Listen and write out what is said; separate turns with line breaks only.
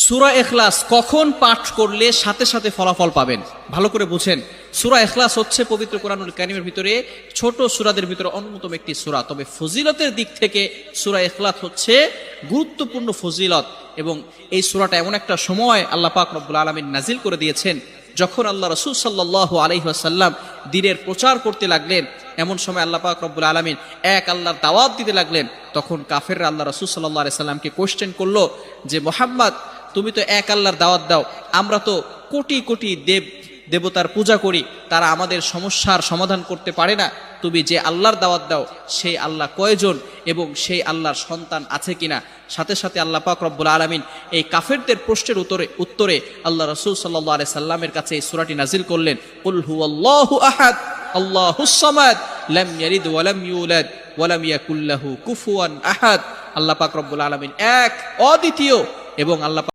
সূরা ইখলাস কখন পাঠ করলে সাথে সাথে ফলাফল পাবেন, ভালো করে বুঝেন। সূরা ইখলাস হচ্ছে পবিত্র কোরআনুল কারীমের ভিতরে ছোট সূরাদের ভিতরে অন্যতম একটি সূরা। তবে ফজিলতের দিক থেকে সূরা ইখলাস হচ্ছে গুরুত্বপূর্ণ ফজিলত, এবং এই সূরাটা এমন একটা সময় আল্লাহ পাক রব্বুল আলামিন নাজিল করে দিয়েছেন যখন আল্লাহ রাসূল সাল্লাল্লাহু আলাইহি ওয়াসাল্লাম দ্বীনের প্রচার করতে লাগলেন। এমন সময় আল্লাহ পাক রব্বুল আলামিন এক আল্লাহর দাওয়াত দিতে লাগলেন। তখন কাফেররা আল্লাহ রাসূল সাল্লাল্লাহু আলাইহি সাল্লামকে কোশ্চেন করলো যে মুহাম্মদ, তুমি তো এক আল্লাহর দাওয়াত দাও, আমরা তো কোটি কোটি দেবতার পূজা করি, তারা আমাদের সমস্যার সমাধান করতে পারে না। তুমি যে আল্লাহর দাওয়াত দাও সেই আল্লাহ কয়জন এবং সেই আল্লাহর সন্তান আছে কিনা? সাথে সাথে আল্লাহ পাক রব্বুল আলামিন এই কাফেরদের প্রশ্নের উত্তরে আল্লাহ রাসূল সাল্লাল্লাহু আলাইহি সাল্লামের কাছে এই সূরাটি নাজিল করলেন, কুল হুয়াল্লাহু আহাদ আল্লাহুস সামাদ লাম ইয়ালিদ ওয়া লাম ইউলাদ ওয়া লাম ইয়াকুল লাহু কুফুয়ান আহাদ। আল্লাহ পাক রব্বুল আলামিন এক, অদ্বিতীয়, এবং আল্লাহ